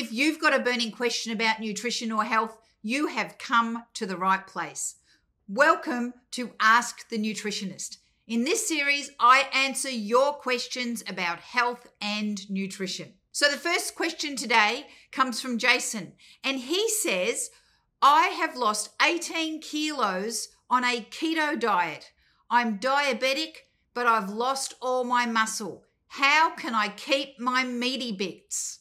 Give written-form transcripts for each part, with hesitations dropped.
If you've got a burning question about nutrition or health, you have come to the right place. Welcome to Ask the Nutritionist. In this series, I answer your questions about health and nutrition. So the first question today comes from Jason, and he says, I have lost 18 kilos on a keto diet. I'm diabetic, but I've lost all my muscle. How can I keep my meaty bits?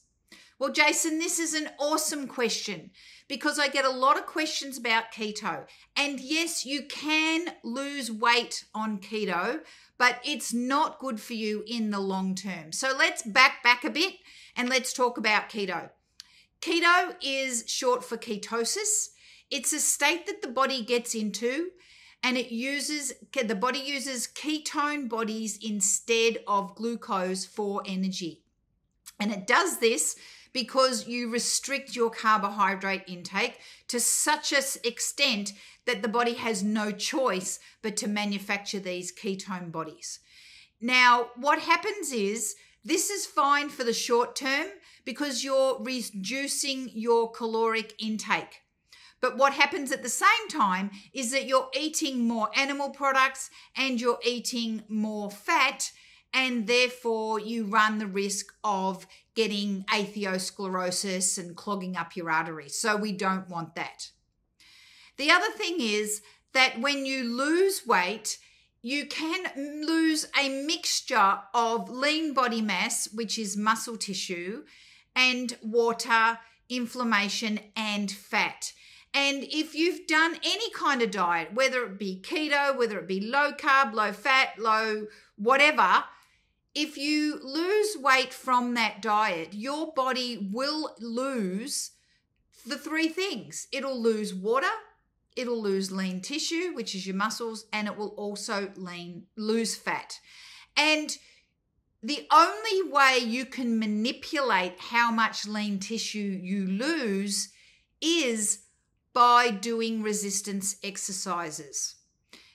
Well, Jason, this is an awesome question because I get a lot of questions about keto. And yes, you can lose weight on keto, but it's not good for you in the long term. So let's back a bit and let's talk about keto. Keto is short for ketosis. It's a state that the body gets into, and the body uses ketone bodies instead of glucose for energy. And it does this because you restrict your carbohydrate intake to such an extent that the body has no choice but to manufacture these ketone bodies. Now, what happens is this is fine for the short term because you're reducing your caloric intake. But what happens at the same time is that you're eating more animal products and you're eating more fat, and therefore you run the risk of getting atherosclerosis and clogging up your arteries. So we don't want that. The other thing is that when you lose weight, you can lose a mixture of lean body mass, which is muscle tissue, and water, inflammation, and fat. And if you've done any kind of diet, whether it be keto, whether it be low carb, low fat, low whatever, if you lose weight from that diet, your body will lose the three things. It'll lose water, it'll lose lean tissue, which is your muscles, and it will also lose fat. And the only way you can manipulate how much lean tissue you lose is by doing resistance exercises.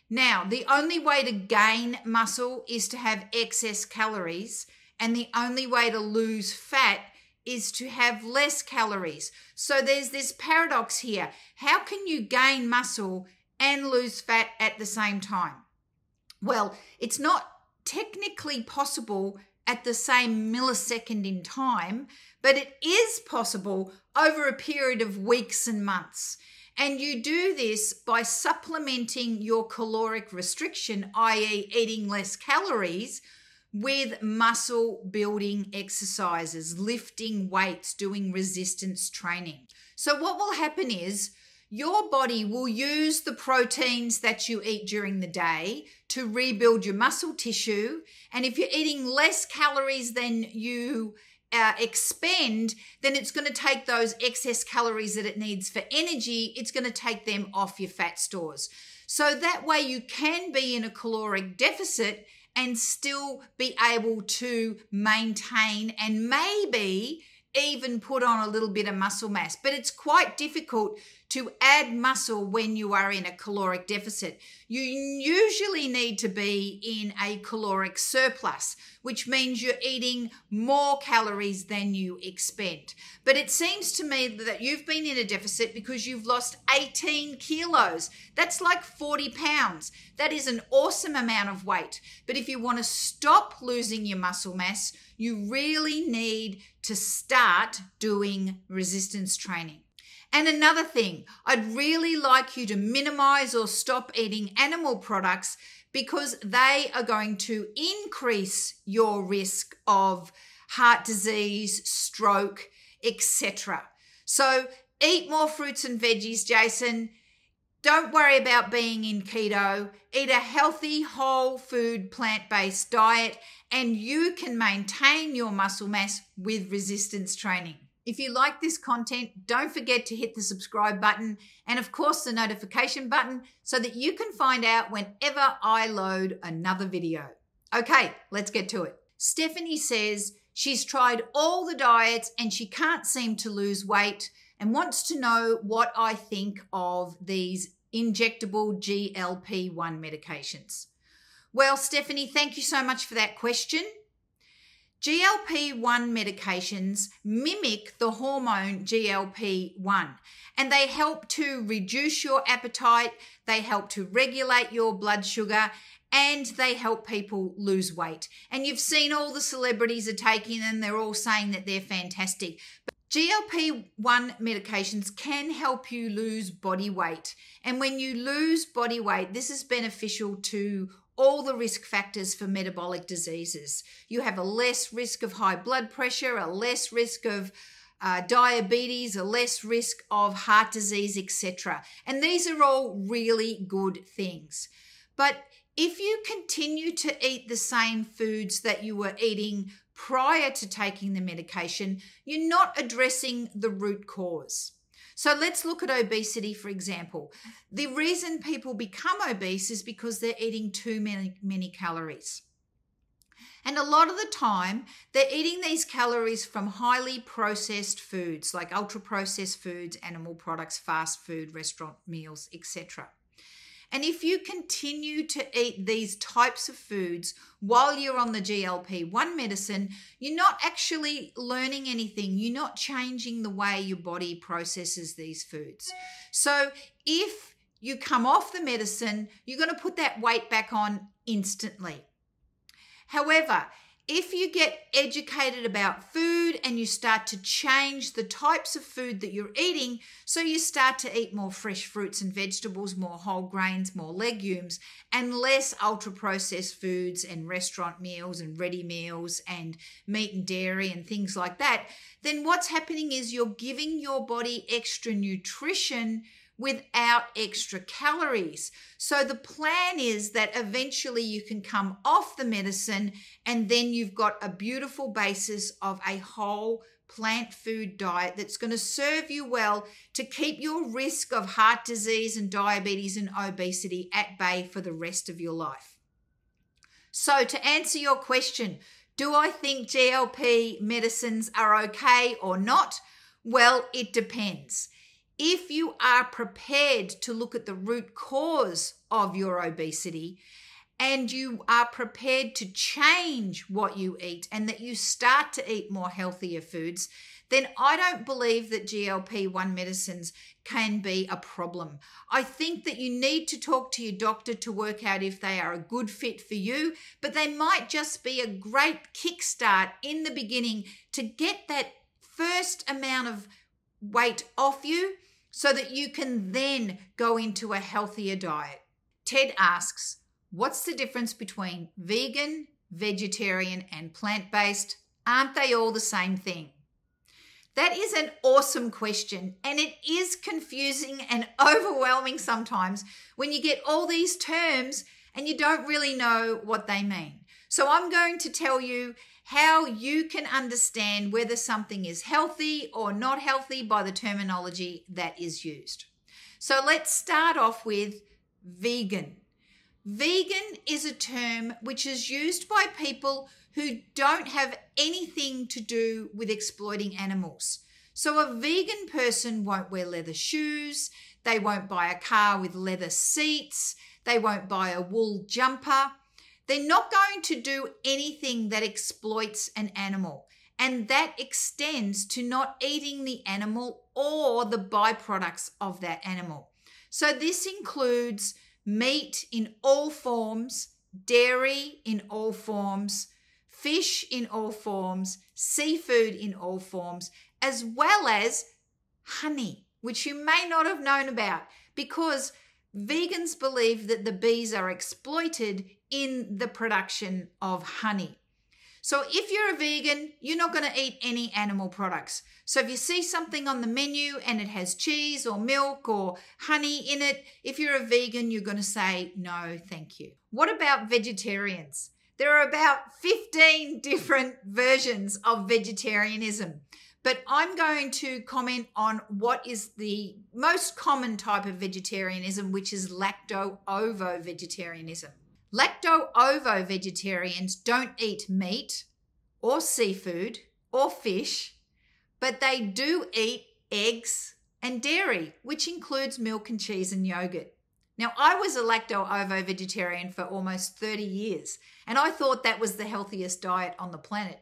Now, the only way to gain muscle is to have excess calories, and the only way to lose fat is to have less calories. So there's this paradox here. How can you gain muscle and lose fat at the same time? Well, it's not technically possible at the same millisecond in time, but it is possible over a period of weeks and months. And you do this by supplementing your caloric restriction, i.e. eating less calories, with muscle building exercises, lifting weights, doing resistance training. So what will happen is your body will use the proteins that you eat during the day to rebuild your muscle tissue. And if you're eating less calories than you expend, then it's going to take those excess calories that it needs for energy, it's going to take them off your fat stores. So that way you can be in a caloric deficit and still be able to maintain and maybe even put on a little bit of muscle mass. But it's quite difficult to add muscle when you are in a caloric deficit. You usually need to be in a caloric surplus, which means you're eating more calories than you expend. But it seems to me that you've been in a deficit because you've lost 18 kilos. That's like 40 pounds. That is an awesome amount of weight. But if you want to stop losing your muscle mass, you really need to start doing resistance training. And another thing, I'd really like you to minimize or stop eating animal products because they are going to increase your risk of heart disease, stroke, etc. So eat more fruits and veggies, Jason. Don't worry about being in keto. Eat a healthy, whole food, plant-based diet, and you can maintain your muscle mass with resistance training. If you like this content, don't forget to hit the subscribe button and of course the notification button so that you can find out whenever I load another video. Okay, let's get to it. Stephanie says she's tried all the diets and she can't seem to lose weight and wants to know what I think of these injectable GLP-1 medications. Well, Stephanie, thank you so much for that question. GLP-1 medications mimic the hormone GLP-1, and they help to reduce your appetite, they help to regulate your blood sugar, and they help people lose weight. And you've seen all the celebrities are taking them, they're all saying that they're fantastic. But GLP-1 medications can help you lose body weight. And when you lose body weight, this is beneficial to all the risk factors for metabolic diseases. You have a less risk of high blood pressure, a less risk of diabetes, a less risk of heart disease, etc. And these are all really good things. But if you continue to eat the same foods that you were eating prior to taking the medication, you're not addressing the root cause. So let's look at obesity, for example. The reason people become obese is because they're eating too many calories. And a lot of the time, they're eating these calories from highly processed foods like ultra-processed foods, animal products, fast food, restaurant meals, etc. And if you continue to eat these types of foods while you're on the GLP-1 medicine, you're not actually learning anything. You're not changing the way your body processes these foods. So if you come off the medicine, you're going to put that weight back on instantly. However, if you get educated about food and you start to change the types of food that you're eating, so you start to eat more fresh fruits and vegetables, more whole grains, more legumes, and less ultra-processed foods and restaurant meals and ready meals and meat and dairy and things like that, then what's happening is you're giving your body extra nutrition without extra calories. So the plan is that eventually you can come off the medicine and then you've got a beautiful basis of a whole plant food diet that's going to serve you well to keep your risk of heart disease and diabetes and obesity at bay for the rest of your life. So to answer your question, do I think GLP medicines are okay or not? Well, it depends. If you are prepared to look at the root cause of your obesity and you are prepared to change what you eat and that you start to eat more healthier foods, then I don't believe that GLP-1 medicines can be a problem. I think that you need to talk to your doctor to work out if they are a good fit for you, but they might just be a great kickstart in the beginning to get that first amount of weight off you so that you can then go into a healthier diet. Ted asks, what's the difference between vegan, vegetarian, and plant-based? Aren't they all the same thing? That is an awesome question, and it is confusing and overwhelming sometimes when you get all these terms and you don't really know what they mean. So I'm going to tell you how you can understand whether something is healthy or not healthy by the terminology that is used. So let's start off with vegan. Vegan is a term which is used by people who don't have anything to do with exploiting animals. So a vegan person won't wear leather shoes, they won't buy a car with leather seats, they won't buy a wool jumper. They're not going to do anything that exploits an animal, and that extends to not eating the animal or the byproducts of that animal. So this includes meat in all forms, dairy in all forms, fish in all forms, seafood in all forms, as well as honey, which you may not have known about because vegans believe that the bees are exploited in the production of honey. So if you're a vegan, you're not going to eat any animal products. So if you see something on the menu and it has cheese or milk or honey in it, if you're a vegan, you're going to say, no, thank you. What about vegetarians? There are about 15 different versions of vegetarianism. But I'm going to comment on what is the most common type of vegetarianism, which is lacto-ovo-vegetarianism. Lacto-ovo-vegetarians don't eat meat or seafood or fish, but they do eat eggs and dairy, which includes milk and cheese and yogurt. Now, I was a lacto-ovo-vegetarian for almost 30 years, and I thought that was the healthiest diet on the planet.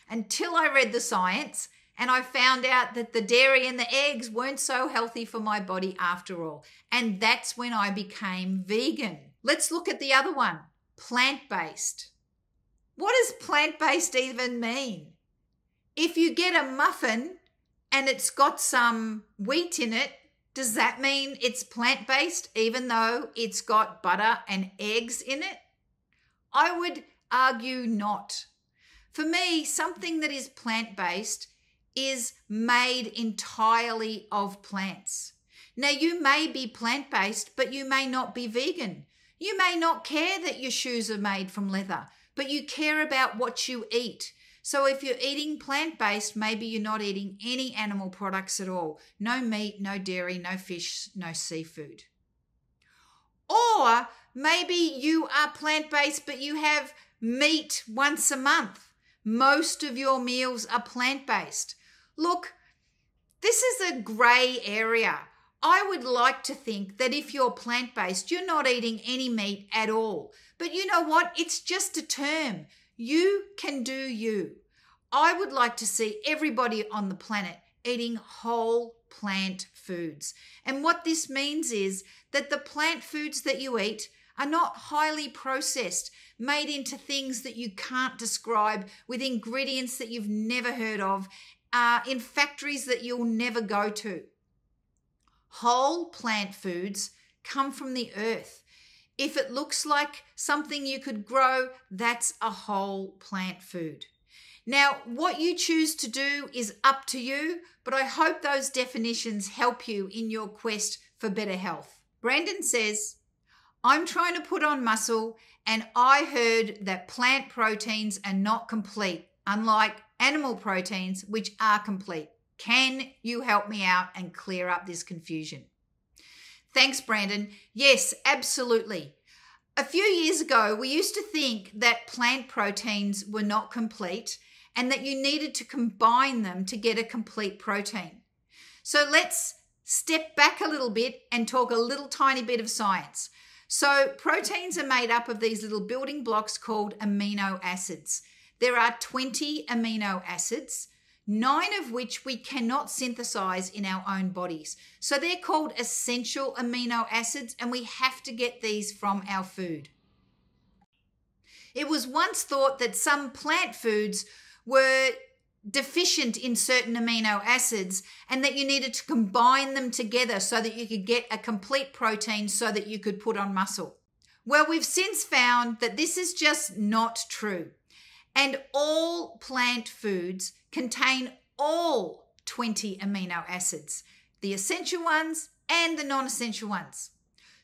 until I read the science and I found out that the dairy and the eggs weren't so healthy for my body after all. And that's when I became vegan. Let's look at the other one, plant-based. What does plant-based even mean? If you get a muffin and it's got some wheat in it, does that mean it's plant-based even though it's got butter and eggs in it? I would argue not. For me, something that is plant-based is made entirely of plants. Now, you may be plant-based, but you may not be vegan. You may not care that your shoes are made from leather, but you care about what you eat. So if you're eating plant-based, maybe you're not eating any animal products at all. No meat, no dairy, no fish, no seafood. Or maybe you are plant-based, but you have meat once a month. Most of your meals are plant-based. Look, this is a grey area. I would like to think that if you're plant-based, you're not eating any meat at all. But you know what? It's just a term. You can do you. I would like to see everybody on the planet eating whole plant foods. And what this means is that the plant foods that you eat are not highly processed, made into things that you can't describe, with ingredients that you've never heard of, in factories that you'll never go to. Whole plant foods come from the earth. If it looks like something you could grow, that's a whole plant food. Now, what you choose to do is up to you, but I hope those definitions help you in your quest for better health. Brandon says, I'm trying to put on muscle and I heard that plant proteins are not complete, unlike animal proteins, which are complete. Can you help me out and clear up this confusion? Thanks, Brandon. Yes, absolutely. A few years ago, we used to think that plant proteins were not complete and that you needed to combine them to get a complete protein. So let's step back a little bit and talk a little tiny bit of science. So proteins are made up of these little building blocks called amino acids. There are 20 amino acids, 9 of which we cannot synthesize in our own bodies. So they're called essential amino acids, and we have to get these from our food. It was once thought that some plant foods were deficient in certain amino acids and that you needed to combine them together so that you could get a complete protein so that you could put on muscle. Well, we've since found that this is just not true. And all plant foods contain all 20 amino acids, the essential ones and the non-essential ones.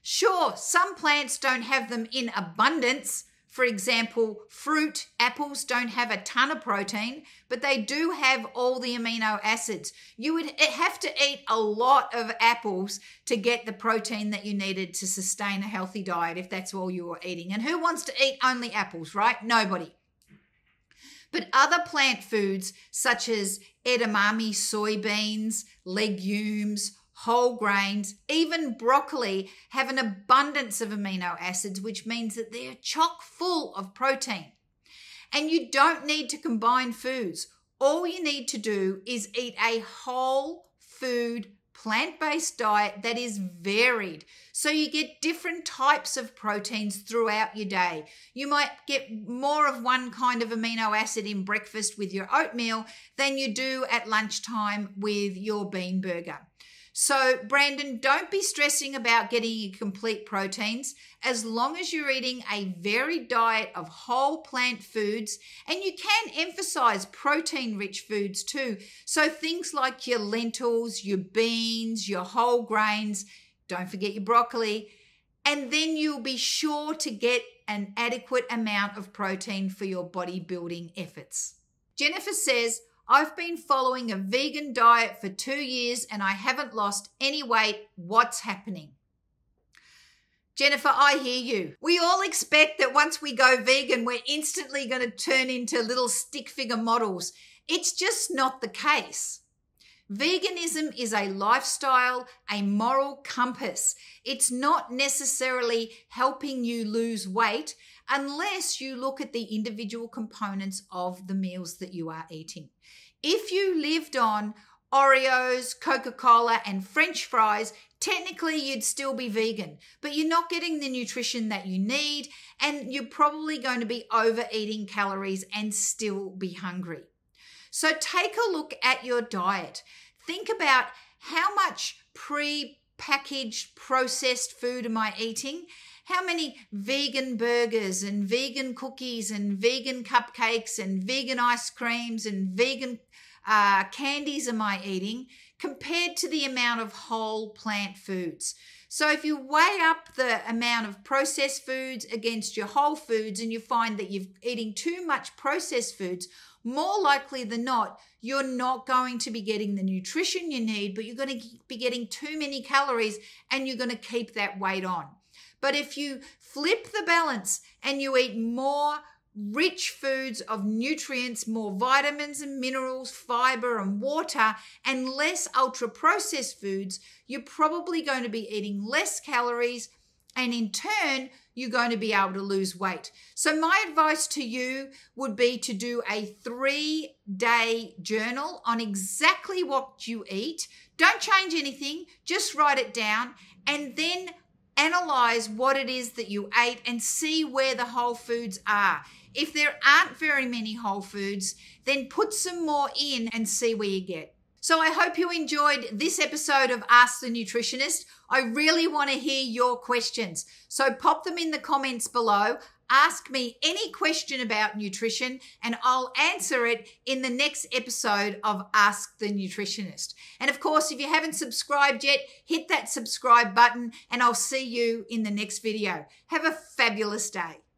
Sure, some plants don't have them in abundance. For example, fruit, apples don't have a ton of protein, but they do have all the amino acids. You would have to eat a lot of apples to get the protein that you needed to sustain a healthy diet if that's all you were eating. And who wants to eat only apples, right? Nobody. But other plant foods such as edamame, soybeans, legumes, whole grains, even broccoli have an abundance of amino acids, which means that they're chock full of protein. And you don't need to combine foods. All you need to do is eat a whole food plant-based diet that is varied. So you get different types of proteins throughout your day. You might get more of one kind of amino acid in breakfast with your oatmeal than you do at lunchtime with your bean burger. So, Brandon, don't be stressing about getting your complete proteins as long as you're eating a varied diet of whole plant foods, and you can emphasize protein-rich foods too. So things like your lentils, your beans, your whole grains, don't forget your broccoli, and then you'll be sure to get an adequate amount of protein for your bodybuilding efforts. Jennifer says, I've been following a vegan diet for 2 years and I haven't lost any weight. What's happening? Jennifer, I hear you. We all expect that once we go vegan, we're instantly going to turn into little stick figure models. It's just not the case. Veganism is a lifestyle, a moral compass. It's not necessarily helping you lose weight unless you look at the individual components of the meals that you are eating. If you lived on Oreos, Coca-Cola, and French fries, technically you'd still be vegan, but you're not getting the nutrition that you need, and you're probably going to be overeating calories and still be hungry. So take a look at your diet. Think about how much pre-packaged processed food am I eating? How many vegan burgers and vegan cookies and vegan cupcakes and vegan ice creams and vegan candies am I eating compared to the amount of whole plant foods? So if you weigh up the amount of processed foods against your whole foods and you find that you're eating too much processed foods, more likely than not, you're not going to be getting the nutrition you need, but you're going to be getting too many calories and you're going to keep that weight on. But if you flip the balance and you eat more rich foods of nutrients, more vitamins and minerals, fiber and water, and less ultra-processed foods, you're probably going to be eating less calories, and in turn, you're going to be able to lose weight. So my advice to you would be to do a 3-day journal on exactly what you eat. Don't change anything, just write it down, and then analyze what it is that you ate and see where the whole foods are. If there aren't very many whole foods, then put some more in and see where you get. So I hope you enjoyed this episode of Ask the Nutritionist. I really want to hear your questions. So pop them in the comments below. Ask me any question about nutrition and I'll answer it in the next episode of Ask the Nutritionist. And of course, if you haven't subscribed yet, hit that subscribe button and I'll see you in the next video. Have a fabulous day.